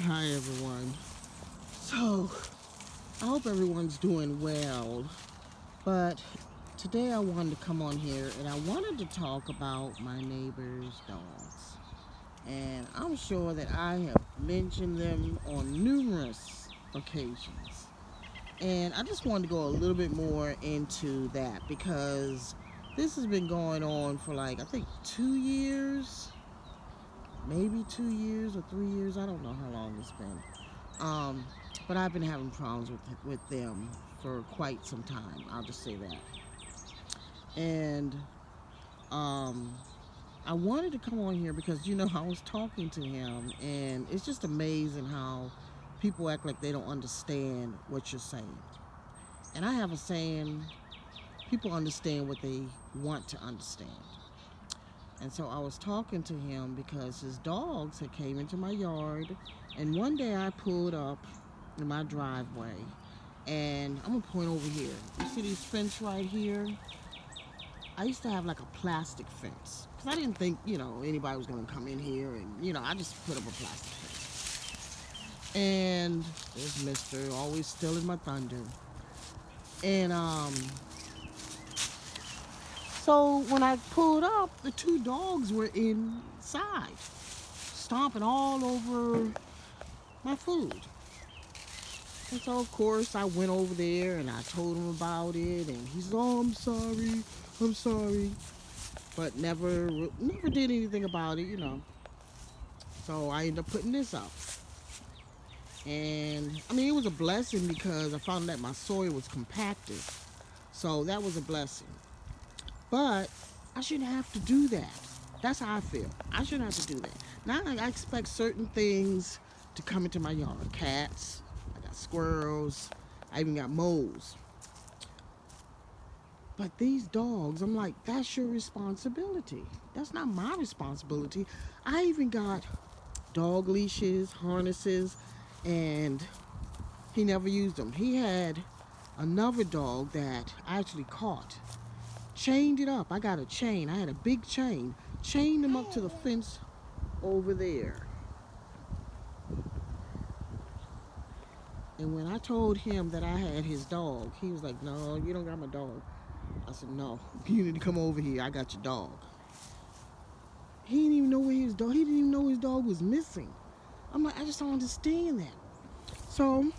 Hi everyone. So, I hope everyone's doing well. But today I wanted to come on here and I wanted to talk about my neighbor's dogs. And I'm sure that I have mentioned them on numerous occasions. And I just wanted to go a little bit more into that because this has been going on for like, I think 2 years, maybe 2 years or 3 years. I don't know how long it's been. Um, but I've been having problems with them for quite some time. I'll just say that. And um, I wanted to come on here because I was talking to him, and it's just amazing how people act like they don't understand what you're saying. And I have a saying: people understand what they want to understand. And so I was talking to him because his dogs had came into my yard, and one day I pulled up in my driveway, and I'm gonna point over here. You see these fence right here? I used to have like a plastic fence because I didn't think anybody was gonna come in here, and I just put up a plastic fence. And there's Mister always stealing my thunder. And so when I pulled up, the two dogs were inside, stomping all over my food. And so, of course, I went over there and I told him about it, and he said, "Oh, I'm sorry," but never did anything about it. So I ended up putting this up, and I mean, it was a blessing because I found that my soil was compacted, so that was a blessing. But I shouldn't have to do that. That's how I feel. I shouldn't have to do that. Now I expect certain things to come into my yard. Cats, I got squirrels, I even got moles. But these dogs, I'm like, that's your responsibility. That's not my responsibility. I even got dog leashes, harnesses, and he never used them. He had another dog that I actually caught, chained it up. I got a chain. I had a big chain, chained him up to the fence over there. And when I told him that I had his dog, he was like, "No, you don't got my dog." I said, "No, you need to come over here. I got your dog." He didn't even know where his dog. He didn't even know his dog was missing. I'm like, I just don't understand that. So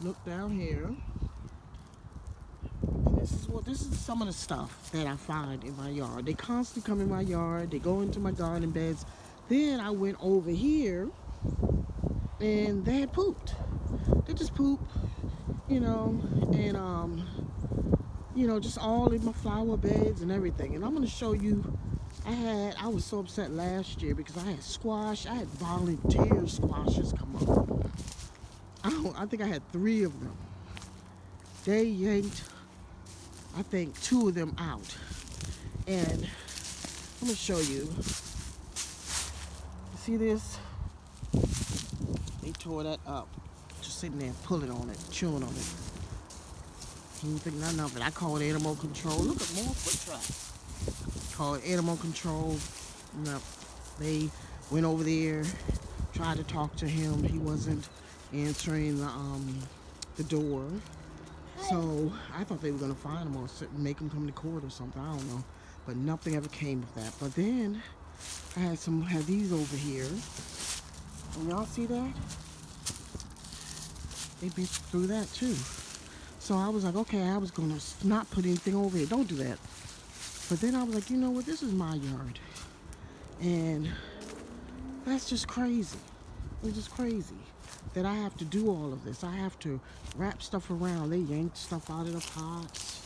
look down here, and this is some of the stuff that I find in my yard. They constantly come in my yard. They go into my garden beds. Then I went over here, and they had pooped. They just pooped, and just all in my flower beds and everything. And I'm gonna show you. I was so upset last year because I had squash. I had volunteer squashes come up. I think I had 3 of them. They yanked, I think, 2 of them out. And I'm gonna show you. You see this? They tore that up. Just sitting there pulling on it, chewing on it. You didn't think nothing of it. I called animal control. Look at more foot tracks. Called animal control. No, they went over there, tried to talk to him. He wasn't answering the door. So I thought they were gonna find him or make him come to court or something. I don't know, but nothing ever came of that. But then I had these over here. And y'all see that? They bit through that too. So I was like, okay, I was gonna not put anything over here. Don't do that. But then I was like, you know what? This is my yard, and that's just crazy. It's just crazy that I have to do all of this. I have to wrap stuff around. They yanked stuff out of the pots.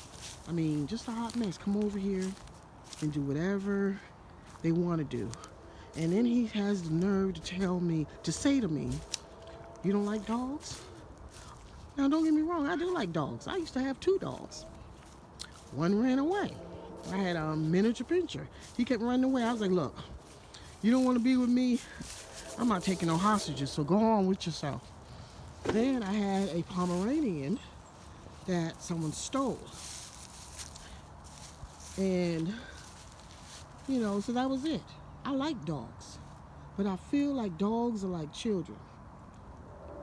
I mean, just a hot mess. Come over here and do whatever they want to do. And then he has the nerve to say to me, "You don't like dogs?" Now, don't get me wrong. I do like dogs. I used to have 2 dogs. One ran away. I had a miniature pincher. He kept running away. I was like, "Look, you don't want to be with me? I'm not taking no hostages, so go on with yourself." Then I had a Pomeranian that someone stole. And, so that was it. I like dogs. But I feel like dogs are like children.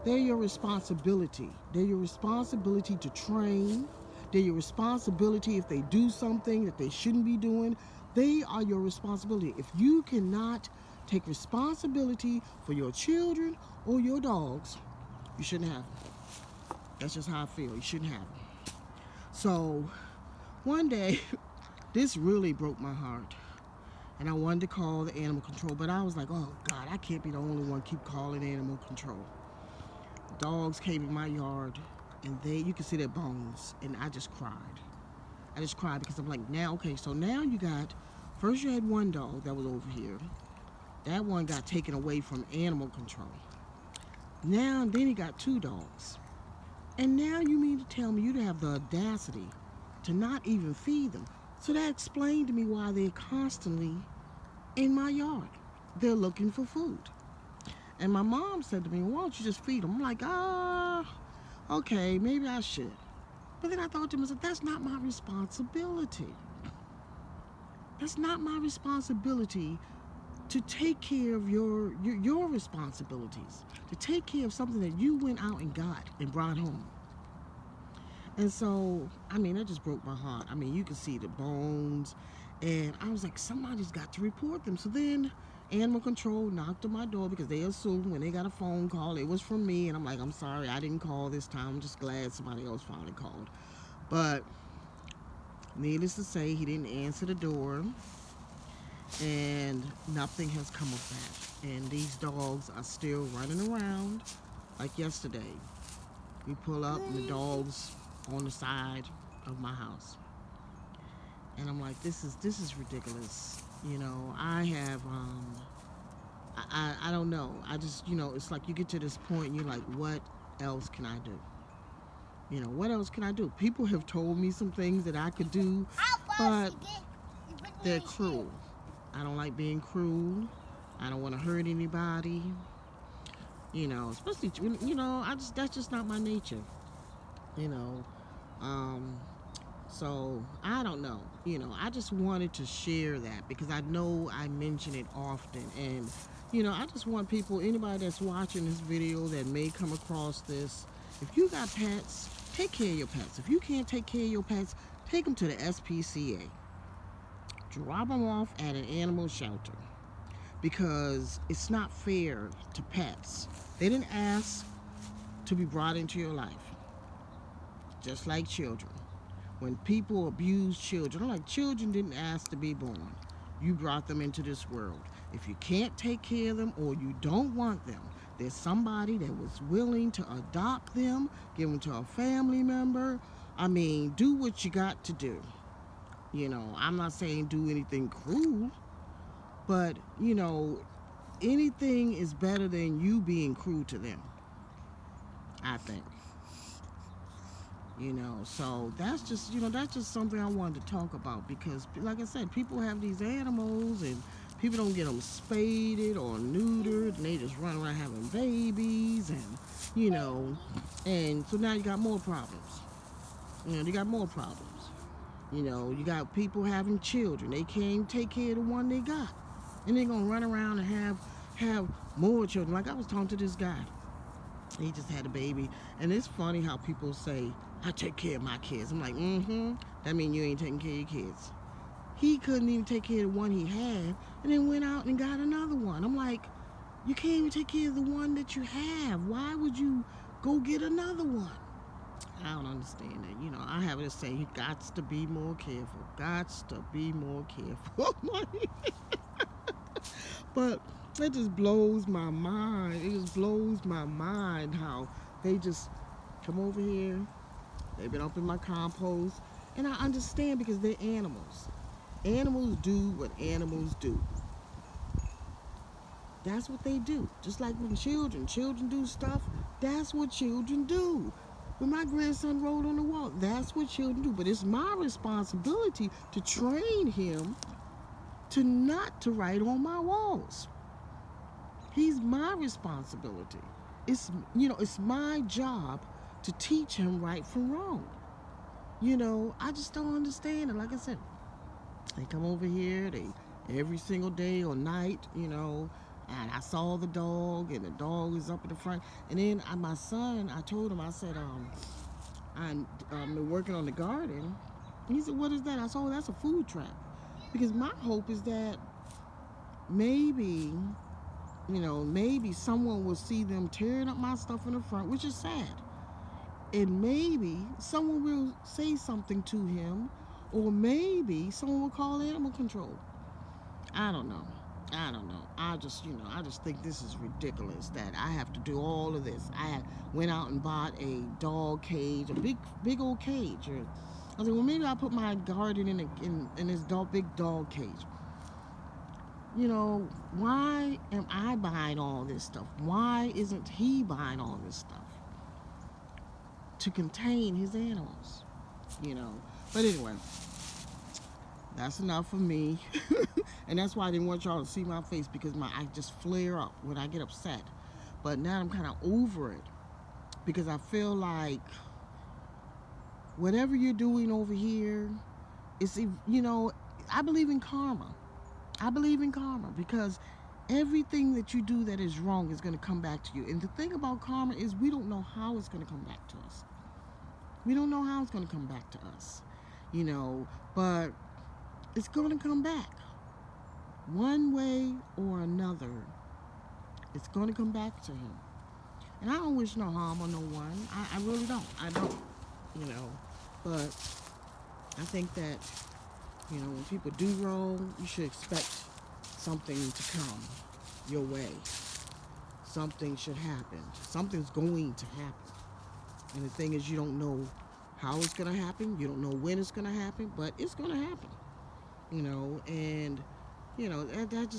They're your responsibility. They're your responsibility to train. They're your responsibility if they do something that they shouldn't be doing. They are your responsibility. If you cannot take responsibility for your children or your dogs, you shouldn't have them. That's just how I feel. You shouldn't have them. So one day, this really broke my heart. And I wanted to call the animal control, but I was like, oh God, I can't be the only one keep calling animal control. Dogs came in my yard and you can see their bones, and I just cried. I just cried because I'm like, now, okay, so now first you had one dog that was over here. That one got taken away from animal control. Then he got two dogs. And now you mean to tell me you have the audacity to not even feed them. So that explained to me why they're constantly in my yard. They're looking for food. And my mom said to me, why don't you just feed them? I'm like, okay, maybe I should. But then I thought to myself, that's not my responsibility. That's not my responsibility to take care of your responsibilities, to take care of something that you went out and got and brought home. And so, I mean, that just broke my heart. I mean, you can see the bones. And I was like, somebody's got to report them. So then animal control knocked on my door because they assumed when they got a phone call, it was from me. And I'm like, I'm sorry, I didn't call this time. I'm just glad somebody else finally called. But needless to say, he didn't answer the door. And nothing has come of that. And these dogs are still running around like yesterday. We pull up and the dog's on the side of my house. And I'm like, this is ridiculous. You know, I have, I don't know. I just, you know, it's like you get to this point and you're like, what else can I do? You know, what else can I do? People have told me some things that I could do, but they're cruel. I don't like being cruel. I don't want to hurt anybody. You know, especially, you know, that's just not my nature. You know, so I don't know. You know, I just wanted to share that because I know I mention it often. And, you know, I just want people, anybody that's watching this video that may come across this, if you got pets, take care of your pets. If you can't take care of your pets, take them to the SPCA. Drop them off at an animal shelter because it's not fair to pets. They didn't ask to be brought into your life, just like children. When people abuse children, like children didn't ask to be born. You brought them into this world. If you can't take care of them or you don't want them, there's somebody that was willing to adopt them, give them to a family member. I mean, do what you got to do. You know, I'm not saying do anything cruel, but, you know, anything is better than you being cruel to them, I think. You know, so that's just, you know, that's just something I wanted to talk about because, like I said, people have these animals and people don't get them spaded or neutered and they just run around having babies and, you know, and so now you got more problems. You know, you got more problems. You know, you got people having children. They can't even take care of the one they got. And they're going to run around and have more children. Like I was talking to this guy. He just had a baby. And it's funny how people say, I take care of my kids. I'm like, that means you ain't taking care of your kids. He couldn't even take care of the one he had and then went out and got another one. I'm like, you can't even take care of the one that you have. Why would you go get another one? I don't understand that. You know, I have to say, you got to be more careful. Gots to be more careful. But it just blows my mind. It just blows my mind how they just come over here. They've been up in my compost. And I understand because they're animals. Animals do what animals do. That's what they do. Just like when children do stuff, that's what children do. When my grandson rode on the wall, that's what children do. But it's my responsibility to train him to not to write on my walls. He's my responsibility. It's, you know, it's my job to teach him right from wrong. You know, I just don't understand it. Like I said, they come over here, they every single day or night, you know, And I saw the dog, and the dog was up in the front. And then my son, I told him, I said, I'm working on the garden. And he said, what is that? I said, oh, that's a food trap. Because my hope is that maybe, maybe someone will see them tearing up my stuff in the front, which is sad. And maybe someone will say something to him, or maybe someone will call animal control. I don't know. I just think this is ridiculous that I have to do all of this. I went out and bought a dog cage, a big old cage. I was like, well, maybe I'll put my garden in this big dog cage. Why am I buying all this stuff? Why isn't he buying all this stuff to contain his animals? But anyway, that's enough for me. And that's why I didn't want y'all to see my face, because I just flare up when I get upset. But now I'm kind of over it, because I feel like whatever you're doing over here, I believe in karma. I believe in karma, because everything that you do that is wrong is going to come back to you. And the thing about karma is we don't know how it's going to come back to us. We don't know how it's going to come back to us, but it's going to come back. One way or another, it's going to come back to him. And I don't wish no harm on no one. I really don't. I don't, But I think that, when people do wrong, you should expect something to come your way. Something should happen. Something's going to happen. And the thing is, you don't know how it's going to happen. You don't know when it's going to happen, but it's going to happen. And, that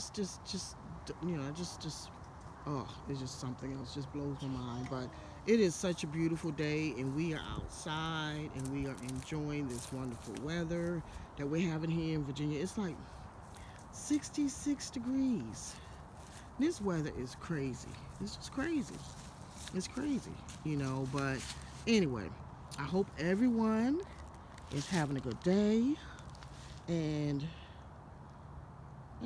it's just something else. Just blows my mind. But it is such a beautiful day, and we are outside, and we are enjoying this wonderful weather that we're having here in Virginia. It's like 66 degrees. This weather is crazy. It's just crazy. It's crazy, but anyway, I hope everyone is having a good day, and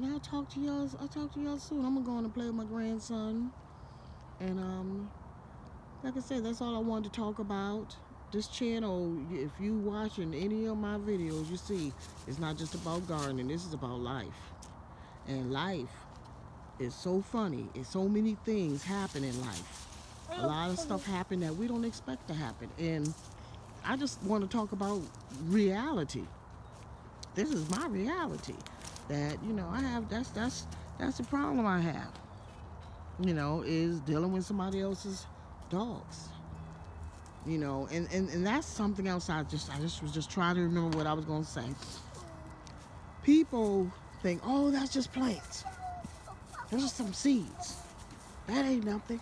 I'll talk to y'all soon. I'm gonna go on and play with my grandson, and like I said, that's all I wanted to talk about. This channel, if you watching any of my videos, you see it's not just about gardening. This is about life, and life is so funny. It's so many things happen in life. A lot of stuff happen that we don't expect to happen, and I just want to talk about reality. This is my reality. That I have. That's the problem I have. Is dealing with somebody else's dogs. And that's something else. I was just trying to remember what I was going to say. People think, oh, that's just plants. Those are some seeds. That ain't nothing.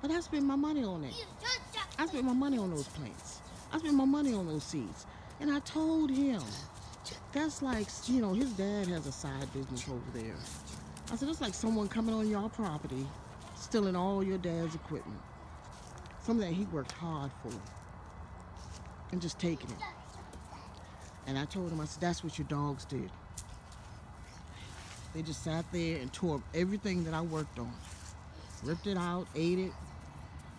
But I spent my money on that. I spent my money on those plants. I spent my money on those seeds. And I told him, that's like, his dad has a side business over there. I said, it's like someone coming on your property, stealing all your dad's equipment. Something that he worked hard for. And just taking it. And I told him, I said, that's what your dogs did. They just sat there and tore up everything that I worked on. Ripped it out, ate it,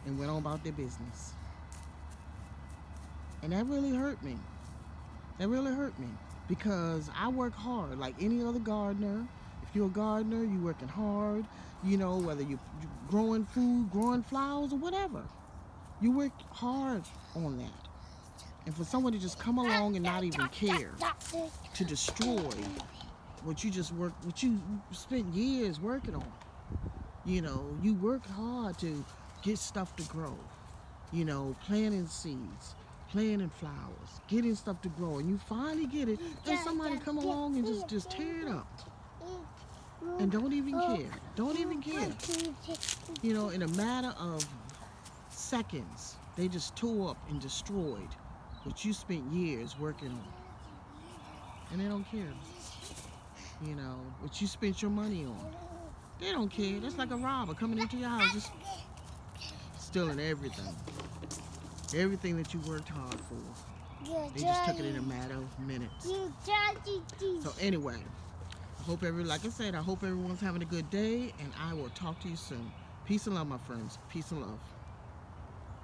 and went on about their business. And that really hurt me. That really hurt me. Because I work hard like any other gardener. If you're a gardener, you're working hard. Whether you're growing food, growing flowers, or whatever. You work hard on that. And for someone to just come along and not even care to destroy what you spent years working on. You work hard to get stuff to grow. Planting seeds, planting flowers, getting stuff to grow, and you finally get it, and somebody come along and just tear it up. And don't even care. Don't even care. In a matter of seconds, they just tore up and destroyed what you spent years working on. And they don't care. What you spent your money on. They don't care. That's like a robber coming into your house, just stealing everything. Everything that you worked hard for. They just took it in a matter of minutes. So anyway, Like I said, I hope everyone's having a good day, and I will talk to you soon. Peace and love, my friends. Peace and love.